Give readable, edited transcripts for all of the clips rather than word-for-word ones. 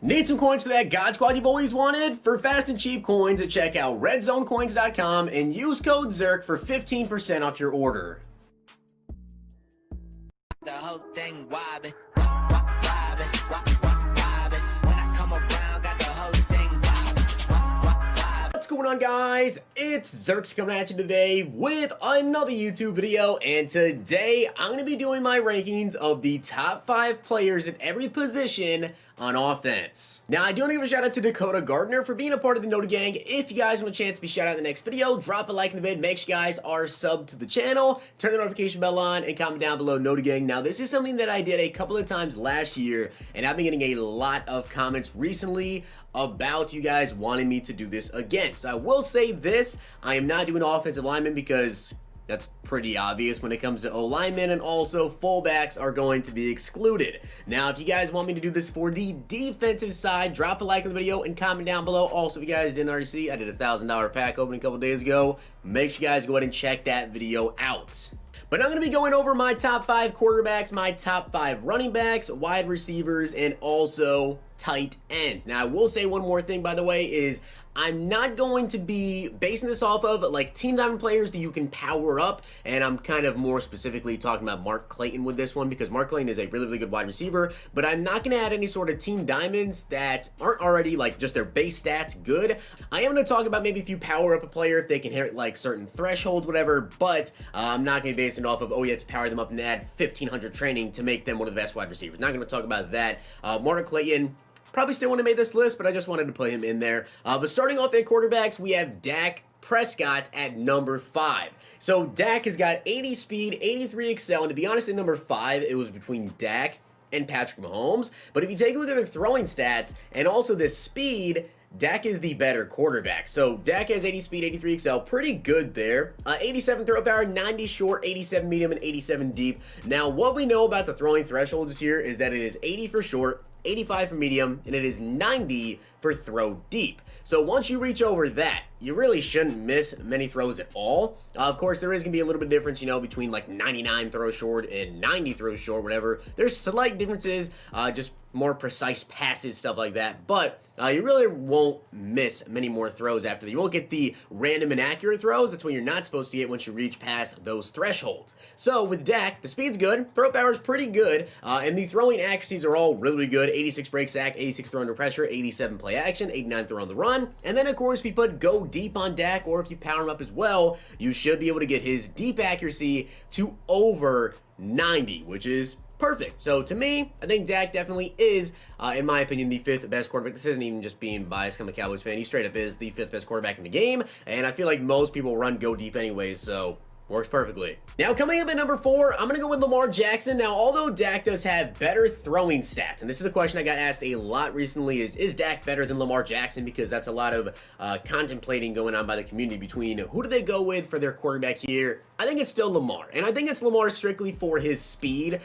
Need some coins for that God Squad you've always wanted? For fast and cheap coins, check out redzonecoins.com and use code ZERK for 15% off your order. The whole thing wobbin', wobbin', wobbin'. When I come around, got the whole thing wobbin'. What's going on, guys? It's Zirksee coming at you today with another YouTube video, and today I'm going to be doing my rankings of the top 5 players at every position on offense. Now, I do want to give a shout out to Dakota Gardner for being a part of the Nota Gang. If you guys want a chance to be shout out in the next video, drop a like in the vid, make sure you guys are subbed to the channel, turn the notification bell on, and comment down below Nota Gang. Now, this is something that I did a couple of times last year, and I've been getting a lot of comments recently about you guys wanting me to do this again. So I will say this, I am not doing offensive linemen because that's pretty obvious when it comes to O-linemen, and also fullbacks are going to be excluded. Now, if you guys want me to do this for the defensive side, drop a like on the video and comment down below. Also, if you guys didn't already see, I did a $1,000 pack opening a couple days ago. Make sure you guys go ahead and check that video out. But I'm going to be going over my top 5 quarterbacks, my top 5 running backs, wide receivers, and also tight ends. Now, I will say one more thing, by the way, is I'm not going to be basing this off of like Team Diamond players that you can power up, and I'm kind of more specifically talking about Mark Clayton with this one because Mark Clayton is a really, really good wide receiver, but I'm not going to add any sort of Team Diamonds that aren't already like just their base stats good. I am going to talk about maybe if you power up a player, if they can hit like certain thresholds, whatever, but I'm not going to be basing it off of, oh, you have to power them up and add 1,500 training to make them one of the best wide receivers. Not going to talk about that. Mark Clayton probably still wouldn't have made this list, but I just wanted to put him in there. But starting off at quarterbacks, we have Dak Prescott at number 5. So Dak has got 80 speed, 83 excel, and to be honest, at number 5, it was between Dak and Patrick Mahomes. But if you take a look at their throwing stats and also the speed, Dak is the better quarterback. So Dak has 80 speed, 83 excel, pretty good there. 87 throw power, 90 short, 87 medium, and 87 deep. Now, what we know about the throwing thresholds this year is that it is 80 for short, 85 for medium, and it is 90 for throw deep. So once you reach over that, you really shouldn't miss many throws at all. Of course, there is going to be a little bit of difference, you know, between like 99 throw short and 90 throw short, whatever. There's slight differences, just more precise passes, stuff like that. But you really won't miss many more throws after that. You won't get the random inaccurate throws. That's what you're not supposed to get once you reach past those thresholds. So with Dak, the speed's good, throw power's pretty good, and the throwing accuracies are all really good. 86 break sack, 86 throw under pressure, 87 play action, 89 throw on the run. And then, of course, if you put go deep on Dak, or if you power him up as well, you should be able to get his deep accuracy to over 90, which is perfect. So to me, I think Dak definitely is, in my opinion, the 5th best quarterback. This isn't even just being biased. I'm a Cowboys fan. He straight up is the 5th best quarterback in the game, and I feel like most people run go deep anyways, so works perfectly. Now, coming up at number 4, I'm going to go with Lamar Jackson. Now, although Dak does have better throwing stats, and this is a question I got asked a lot recently, is Dak better than Lamar Jackson? Because that's a lot of contemplating going on by the community between who do they go with for their quarterback here. I think it's still Lamar, and I think it's Lamar strictly for his speed,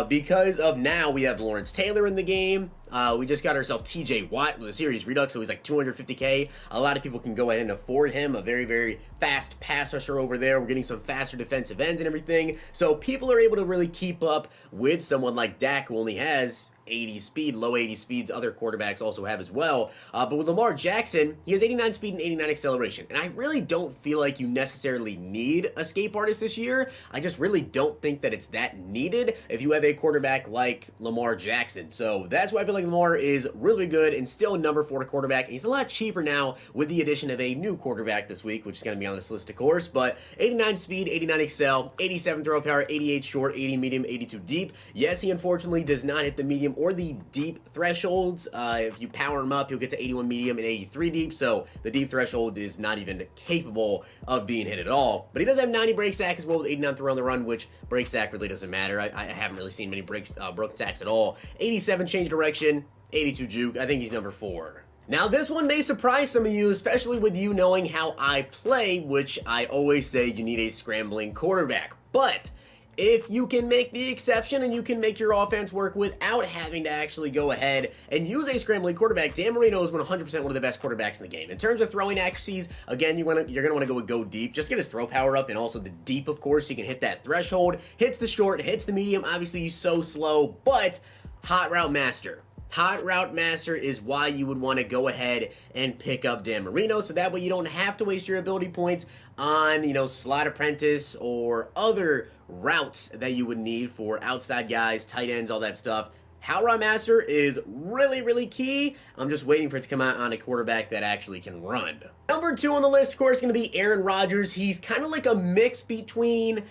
because of now we have Lawrence Taylor in the game. We just got ourselves TJ Watt with a series redux, so he's like 250K. A lot of people can go ahead and afford him, a very, very fast pass rusher over there. We're getting some faster defensive ends and everything, so people are able to really keep up with someone like Dak, who only has 80 speed, low 80 speeds. Other quarterbacks also have as well. But with Lamar Jackson, he has 89 speed and 89 acceleration. And I really don't feel like you necessarily need a escape artist this year. I just really don't think that it's that needed if you have a quarterback like Lamar Jackson. So that's why I feel like Lamar is really good and still number 4 quarterback. And he's a lot cheaper now with the addition of a new quarterback this week, which is going to be on this list, of course. But 89 speed, 89 excel, 87 throw power, 88 short, 80 medium, 82 deep. Yes, he unfortunately does not hit the medium or the deep thresholds. If you power him up, you'll get to 81 medium and 83 deep, so the deep threshold is not even capable of being hit at all. But he does have 90 break sack as well with 89 throw on the run, which break sack really doesn't matter. I haven't really seen many broken sacks at all. 87 change direction, 82 juke. I think he's number 4. Now, this one may surprise some of you, especially with you knowing how I play, which I always say you need a scrambling quarterback. But if you can make the exception and you can make your offense work without having to actually go ahead and use a scrambling quarterback, Dan Moreno is 100% one of the best quarterbacks in the game. In terms of throwing accuracies, again, you're going to want to go deep. Just get his throw power up, and also the deep, of course, so you can hit that threshold. Hits the short, hits the medium. Obviously, he's so slow, but hot route master. Hot Route Master is why you would want to go ahead and pick up Dan Marino, so that way you don't have to waste your ability points on, Slot Apprentice or other routes that you would need for outside guys, tight ends, all that stuff. Hot Route Master is really, really key. I'm just waiting for it to come out on a quarterback that actually can run. Number 2 on the list, of course, is going to be Aaron Rodgers. He's kind of like a mix between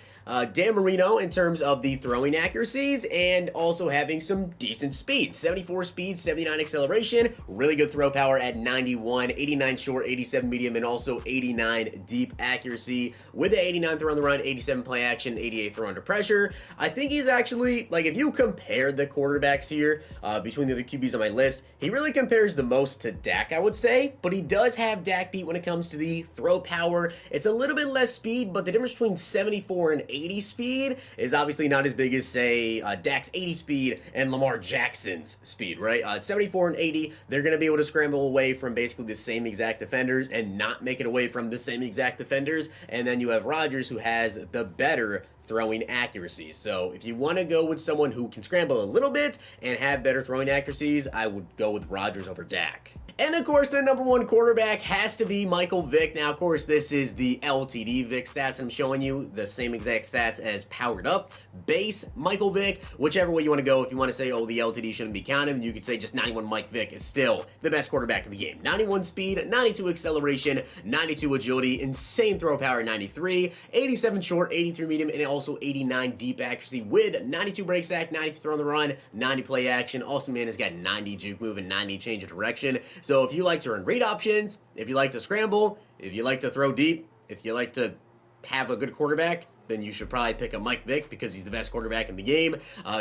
Dan Marino in terms of the throwing accuracies and also having some decent speed. 74 speed, 79 acceleration, really good throw power at 91, 89 short, 87 medium, and also 89 deep accuracy with the 89 throw on the run, 87 play action, 88 throw under pressure. I think he's actually, like, if you compare the quarterbacks here between the other QBs on my list, he really compares the most to Dak, I would say, but he does have Dak beat when it comes to the throw power. It's a little bit less speed, but the difference between 74 and 80 speed is obviously not as big as, say, Dak's 80 speed and Lamar Jackson's speed, right? 74 and 80, they're going to be able to scramble away from basically the same exact defenders and not make it away from the same exact defenders. And then you have Rodgers, who has the better throwing accuracy. So if you want to go with someone who can scramble a little bit and have better throwing accuracies, I would go with Rodgers over Dak. And of course, the number 1 quarterback has to be Michael Vick. Now, of course, this is the LTD Vick stats I'm showing you, the same exact stats as powered up base Michael Vick. Whichever way you want to go, if you want to say, oh, the LTD shouldn't be counted, then you could say just 91 Mike Vick is still the best quarterback in the game. 91 speed, 92 acceleration, 92 agility, insane throw power 93, 87 short, 83 medium, and also 89 deep accuracy with 92 break stack, 92 throw on the run, 90 play action. Also, man, has got 90 juke move and 90 change of direction. So if you like to run read options, if you like to scramble, if you like to throw deep, if you like to have a good quarterback, then you should probably pick up Mike Vick because he's the best quarterback in the game.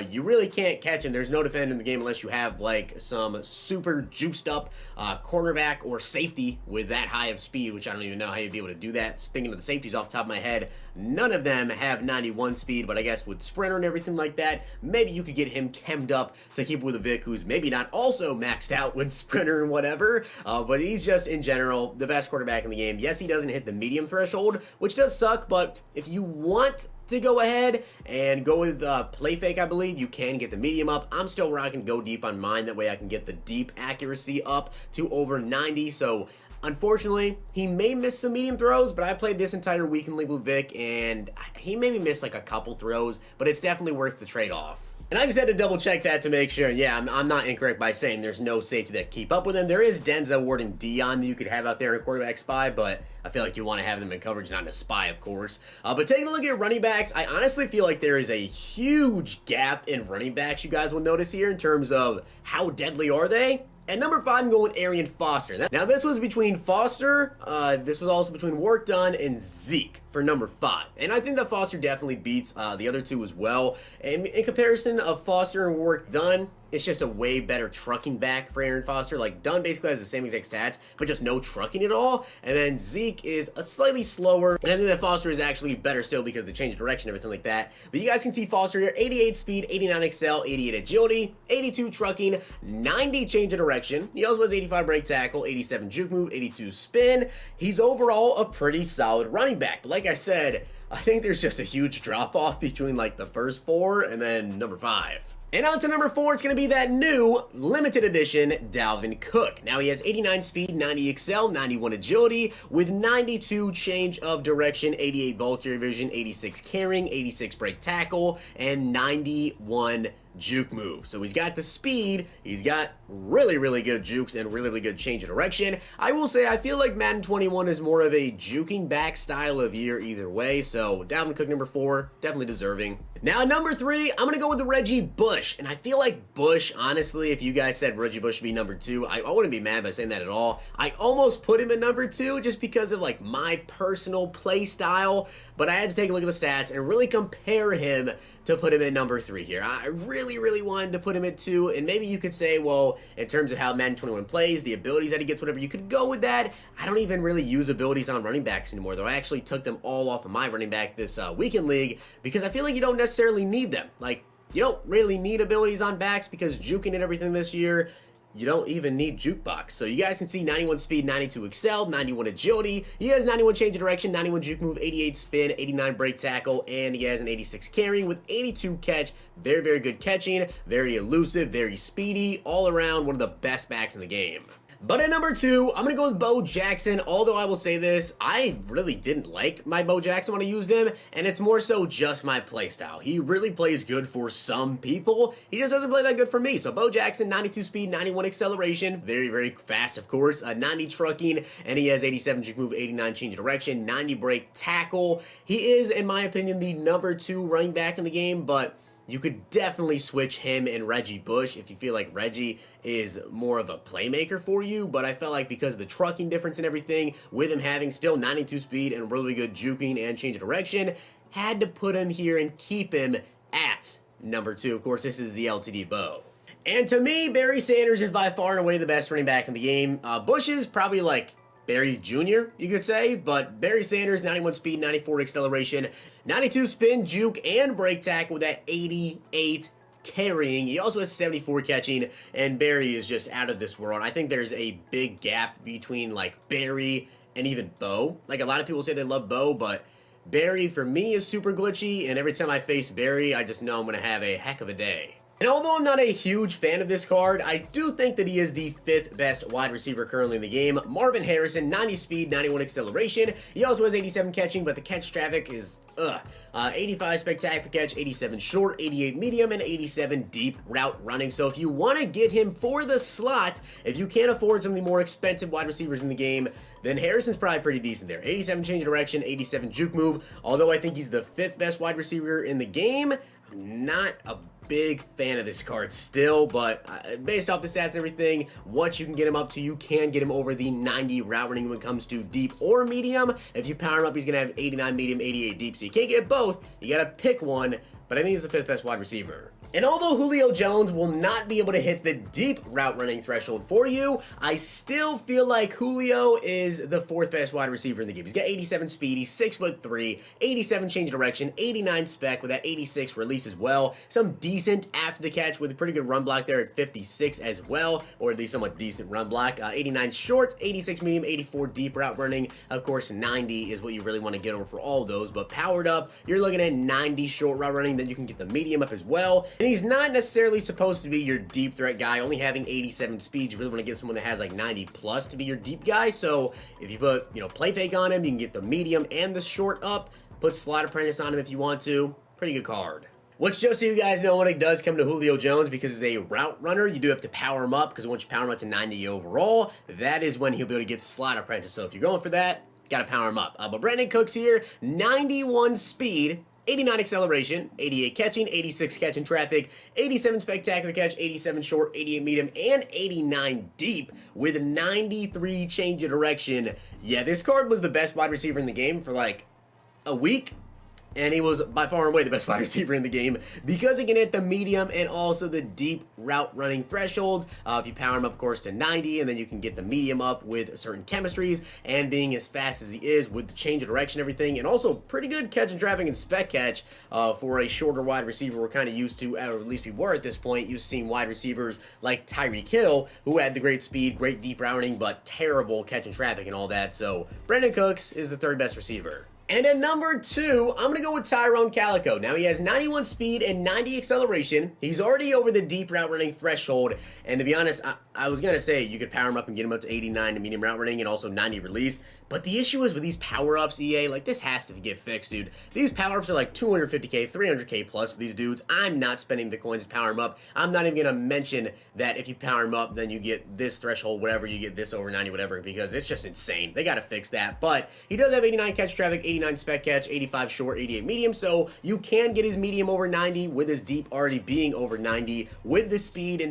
You really can't catch him. There's no defend in the game unless you have like some super juiced up cornerback or safety with that high of speed, which I don't even know how you'd be able to do that. Thinking of the safeties off the top of my head, none of them have 91 speed, but I guess with sprinter and everything like that, maybe you could get him chemmed up to keep with a Vick who's maybe not also maxed out with sprinter and whatever, but he's just in general the best quarterback in the game. Yes, he doesn't hit the medium threshold, which does suck, but if you want to go ahead and go with play fake, I believe you can get the medium up. I'm still rocking go deep on mine. That way I can get the deep accuracy up to over 90. So unfortunately, he may miss some medium throws, but I played this entire week in League with Vick, and he maybe missed like a couple throws, but it's definitely worth the trade-off. And I just had to double check that to make sure. Yeah, I'm not incorrect by saying there's no safety that keep up with him. There is Denzel Ward and Dion that you could have out there in a quarterback spy, but I feel like you want to have them in coverage, not in a spy, of course. But taking a look at running backs, I honestly feel like there is a huge gap in running backs you guys will notice here in terms of how deadly are they. At number 5, I'm going with Arian Foster. Now, this was between Foster, this was also between Work Done and Zeke for number 5. And I think that Foster definitely beats the other two as well. And in comparison of Foster and Work Done, it's just a way better trucking back for Aaron Foster. Like, Dunn basically has the same exact stats, but just no trucking at all. And then Zeke is a slightly slower. And I think that Foster is actually better still because of the change of direction and everything like that. But you guys can see Foster here, 88 speed, 89 excel, 88 agility, 82 trucking, 90 change of direction. He also has 85 break tackle, 87 juke move, 82 spin. He's overall a pretty solid running back. But like I said, I think there's just a huge drop-off between like the first 4 and then number 5. And on to number 4, it's going to be that new limited edition Dalvin Cook. Now he has 89 speed, 90 excel, 91 agility, with 92 change of direction, 88 ball carrier vision, 86 carrying, 86 break tackle, and 91 juke move. So he's got the speed, he's got really, really good jukes and really, really good change of direction. I will say I feel like Madden 21 is more of a juking back style of year either way, so Dalvin Cook number 4, definitely deserving. Now number 3, I'm going to go with the Reggie Bush, and I feel like Bush, honestly, if you guys said Reggie Bush should be number 2, I wouldn't be mad by saying that at all. I almost put him at number 2 just because of like my personal play style, but I had to take a look at the stats and really compare him to put him at number 3 here. I really, really wanted to put him at 2, and maybe you could say, well, in terms of how Madden 21 plays, the abilities that he gets, whatever, you could go with that. I don't even really use abilities on running backs anymore, though I actually took them all off of my running back this weekend league because I feel like you don't necessarily need them. Like, you don't really need abilities on backs because juking and everything this year, you don't even need jukebox. So you guys can see 91 speed, 92 excel, 91 agility. He has 91 change of direction, 91 juke move, 88 spin, 89 break tackle, and he has an 86 carrying with 82 catch. Very, very good catching, very elusive, very speedy, all around one of the best backs in the game. But at number 2, I'm going to go with Bo Jackson, although I will say this, I really didn't like my Bo Jackson when I used him, and it's more so just my playstyle. He really plays good for some people, he just doesn't play that good for me. So Bo Jackson, 92 speed, 91 acceleration, very, very fast of course, 90 trucking, and he has 87 juke move, 89 change of direction, 90 break tackle. He is, in my opinion, the number 2 running back in the game, but you could definitely switch him and Reggie Bush if you feel like Reggie is more of a playmaker for you, but I felt like because of the trucking difference and everything, with him having still 92 speed and really good juking and change of direction, had to put him here and keep him at number 2. Of course, this is the LTD Bo. And to me, Barry Sanders is by far and away the best running back in the game. Bush is probably like Barry Jr., you could say, but Barry Sanders, 91 speed, 94 acceleration, 92 spin, juke, and break tackle with that 88 carrying. He also has 74 catching, and Barry is just out of this world. I think there's a big gap between, like, Barry and even Bo. Like, a lot of people say they love Bo, but Barry, for me, is super glitchy, and every time I face Barry, I just know I'm going to have a heck of a day. And although I'm not a huge fan of this card, I do think that he is the 5th best wide receiver currently in the game. Marvin Harrison, 90 speed, 91 acceleration. He also has 87 catching, but the catch traffic is 85 spectacular catch, 87 short, 88 medium, and 87 deep route running. So if you want to get him for the slot, if you can't afford some of the more expensive wide receivers in the game, then Harrison's probably pretty decent there. 87 change of direction, 87 juke move. Although I think he's the 5th best wide receiver in the game, I'm not a big fan of this card still, but based off the stats and everything, what you can get him up to, you can get him over the 90 route running when it comes to deep or medium. If you power him up, he's going to have 89 medium, 88 deep, so you can't get both. You got to pick one, but I think he's the 5th best wide receiver. And although Julio Jones will not be able to hit the deep route running threshold for you, I still feel like Julio is the 4th best wide receiver in the game. He's got 87 speed, he's 6'3", 87 change of direction, 89 spec with that 86 release as well. Some decent after the catch with a pretty good run block there at 56 as well, or at least somewhat decent run block. 89 short, 86 medium, 84 deep route running. Of course, 90 is what you really want to get over for all those, but powered up, you're looking at 90 short route running, then you can get the medium up as well. And he's not necessarily supposed to be your deep threat guy, only having 87 speed. You really want to get someone that has like 90 plus to be your deep guy. So if you put, play fake on him, you can get the medium and the short up. Put slot apprentice on him if you want to. Pretty good card. Which, just so you guys know, when it does come to Julio Jones, because he's a route runner, you do have to power him up, because once you power him up to 90 overall, that is when he'll be able to get slot apprentice. So if you're going for that, got to power him up. But Brandon Cooks here, 91 speed, 89 acceleration, 88 catching, 86 catch in traffic, 87 spectacular catch, 87 short, 88 medium, and 89 deep with 93 change of direction. Yeah, this card was the best wide receiver in the game for like a week. And he was by far and away the best wide receiver in the game because he can hit the medium and also the deep route running thresholds. If you power him up, of course, to 90, and then you can get the medium up with certain chemistries, and being as fast as he is with the change of direction and everything, and also pretty good catch and traffic and spec catch for a shorter wide receiver we're kind of used to, or at least we were at this point, used to seeing wide receivers like Tyreek Hill, who had the great speed, great deep route running, but terrible catch and traffic and all that. So Brandon Cooks is the 3rd best receiver. And at number 2, I'm going to go with Tyrone Calico. Now, he has 91 speed and 90 acceleration. He's already over the deep route running threshold. And to be honest, I was going to say you could power him up and get him up to 89 in medium route running and also 90 release. But the issue is with these power-ups, EA, like, this has to get fixed, dude. These power-ups are like 250k, 300k plus for these dudes. I'm not spending the coins to power him up. I'm not even going to mention that if you power him up, then you get this threshold, whatever, you get this over 90, whatever, because it's just insane. They got to fix that. But he does have 89 catch traffic, 89 spec catch, 85 short, 88 medium, so you can get his medium over 90 with his deep already being over 90 with the speed and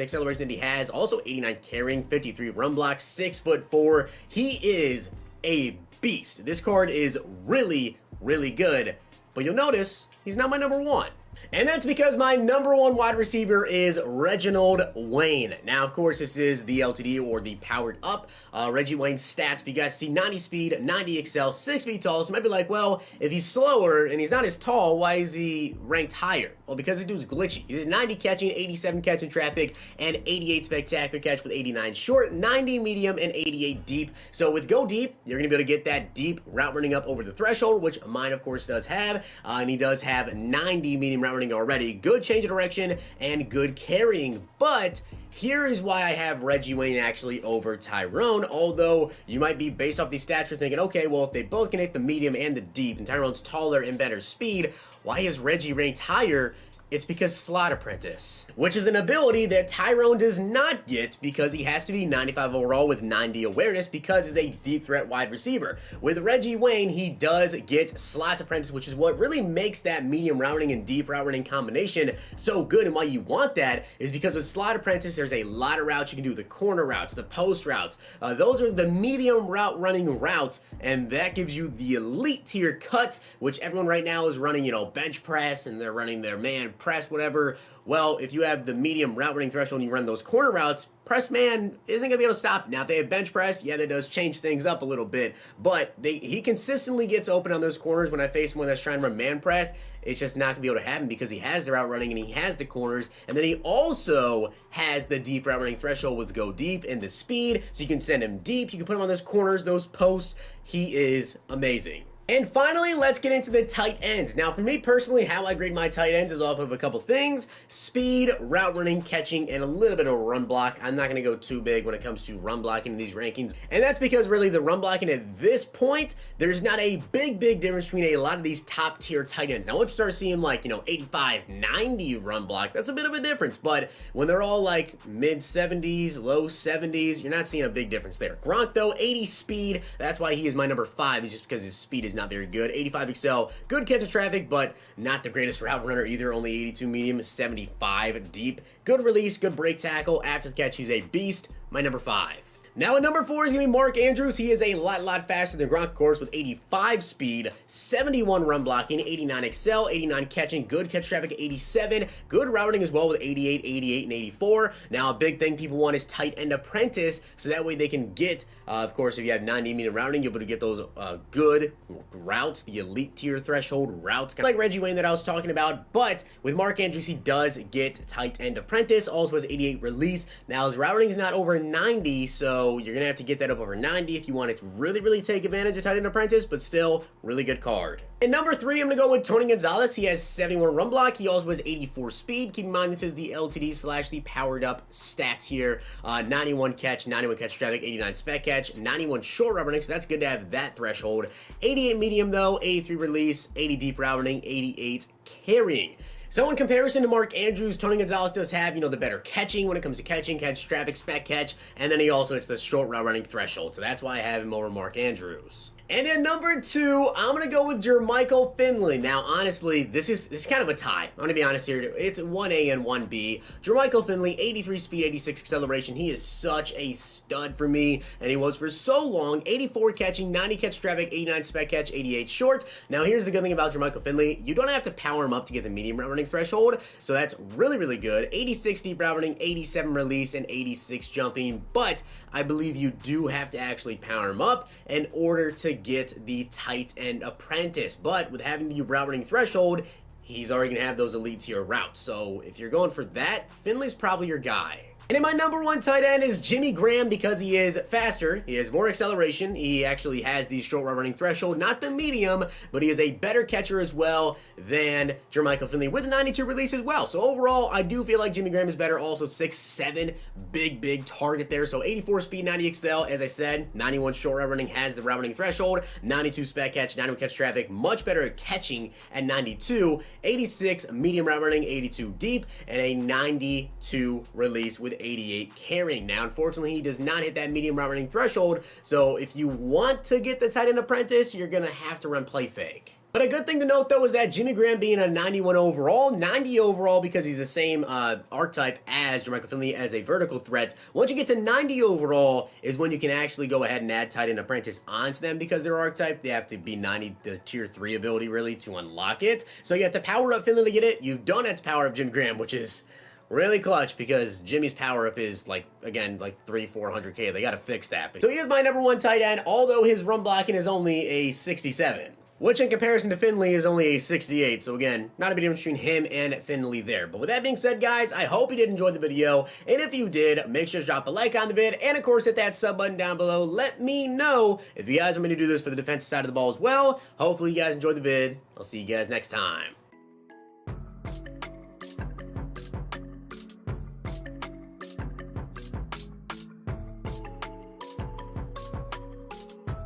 acceleration that he has. Also 89 carrying, 53 run block, 6'4". He is a beast. This card is really, really good, but you'll notice he's not my number 1. And that's because my number one wide receiver is Reginald Wayne. Now, of course, this is the LTD or the powered up Reggie Wayne stats. But you guys see 90 speed, 90 excel, 6 feet tall. So you might be like, well, if he's slower and he's not as tall, why is he ranked higher? Well, because this dude's glitchy. He's 90 catching, 87 catching traffic, and 88 spectacular catch with 89 short, 90 medium, and 88 deep. So with go deep, you're going to be able to get that deep route running up over the threshold, which mine, of course, does have. And he does have 90 medium route running already. Good change of direction and good carrying. But here is why I have Reggie Wayne actually over Tyrone, although you might be, based off these stats, you're thinking, okay, well, if they both can hit the medium and the deep, and Tyrone's taller and better speed, why is Reggie ranked higher? It's because Slot Apprentice, which is an ability that Tyrone does not get because he has to be 95 overall with 90 awareness because he's a deep threat wide receiver. With Reggie Wayne, he does get Slot Apprentice, which is what really makes that medium route running and deep route running combination so good. And why you want that is because with Slot Apprentice, there's a lot of routes you can do, the corner routes, the post routes. Those are the medium route running routes, and that gives you the elite tier cuts, which everyone right now is running, bench press, and they're running their man press, whatever. Well, if you have the medium route running threshold and you run those corner routes, press man isn't going to be able to stop. Now, if they have bench press, yeah, that does change things up a little bit, but he consistently gets open on those corners. When I face someone that's trying to run man press, it's just not going to be able to happen because he has the route running and he has the corners, and then he also has the deep route running threshold with go deep and the speed, so you can send him deep, you can put him on those corners, those posts. He is amazing. And finally, let's get into the tight ends. Now, for me personally, how I grade my tight ends is off of a couple things: speed, route running, catching, and a little bit of run block. I'm not going to go too big when it comes to run blocking in these rankings. And that's because really the run blocking at this point, there's not a big difference between a lot of these top tier tight ends. Now, once you start seeing like, 85, 90 run block, that's a bit of a difference. But when they're all like mid 70s, low 70s, you're not seeing a big difference there. Gronk though, 80 speed. That's why he is my number 5, is just because his speed is not very good. 85 excel, good catch of traffic, but not the greatest route runner either. Only 82 medium, 75 deep. Good release, good break tackle. After the catch, he's a beast. My number 5. Now at number 4 is going to be Mark Andrews. He is a lot faster than Gronk, of course, with 85 speed, 71 run blocking, 89 excel, 89 catching, good catch traffic, 87, good routing as well with 88, 88, and 84. Now a big thing people want is tight end apprentice, so that way they can get, of course, if you have 90 medium routing, you'll be able to get those good routes, the elite tier threshold routes, kind of like Reggie Wayne that I was talking about. But with Mark Andrews, he does get tight end apprentice, also has 88 release. Now his routing is not over 90, so you're going to have to get that up over 90 if you want it to really take advantage of tight end apprentice, but still, really good card. And number 3, I'm going to go with Tony Gonzalez. He has 71 run block. He also has 84 speed. Keep in mind, this is the LTD / the powered up stats here. 91 catch traffic, 89 spec catch, 91 short route running, so that's good to have that threshold. 88 medium though, 83 release, 80 deep route running, 88 carrying. So in comparison to Mark Andrews, Tony Gonzalez does have, the better catching when it comes to catch traffic, spec catch, and then he also hits the short route running threshold. So that's why I have him over Mark Andrews. And at number 2, I'm going to go with Jermichael Finley. Now, honestly, this is kind of a tie. I'm going to be honest here. It's 1A and 1B. Jermichael Finley, 83 speed, 86 acceleration. He is such a stud for me, and he was for so long. 84 catching, 90 catch traffic, 89 spec catch, 88 short. Now, here's the good thing about Jermichael Finley. You don't have to power him up to get the medium route running threshold, so that's really good. 86 deep route running, 87 release, and 86 jumping, but I believe you do have to actually power him up in order to get the tight end apprentice. But with having the route running threshold, he's already going to have those elite tier routes. So if you're going for that, Finley's probably your guy. And in my number 1 tight end is Jimmy Graham because he is faster, he has more acceleration, he actually has the short route running threshold, not the medium, but he is a better catcher as well than Jermichael Finley with a 92 release as well. So overall, I do feel like Jimmy Graham is better. Also 6'7", big target there. So 84 speed, 90 excel, as I said, 91 short route running, has the route running threshold, 92 spec catch, 91 catch traffic, much better at catching at 92, 86 medium route running, 82 deep, and a 92 release with 88 carrying. Now, unfortunately, he does not hit that medium route running threshold, so if you want to get the tight end apprentice, you're going to have to run play fake. But a good thing to note, though, is that Jimmy Graham being a 91 overall, 90 overall because he's the same archetype as Jermichael Finley as a vertical threat. Once you get to 90 overall is when you can actually go ahead and add tight end apprentice onto them because they're archetype. They have to be 90, the tier 3 ability, really, to unlock it. So you have to power up Finley to get it. You don't have to power up Jimmy Graham, which is really clutch because Jimmy's power up is like 300-400k. They got to fix that. So he is my number 1 tight end, although his run blocking is only a 67. Which in comparison to Finley is only a 68. So again, not a big difference between him and Finley there. But with that being said, guys, I hope you did enjoy the video. And if you did, make sure to drop a like on the vid. And of course, hit that sub button down below. Let me know if you guys want me to do this for the defensive side of the ball as well. Hopefully you guys enjoyed the vid. I'll see you guys next time.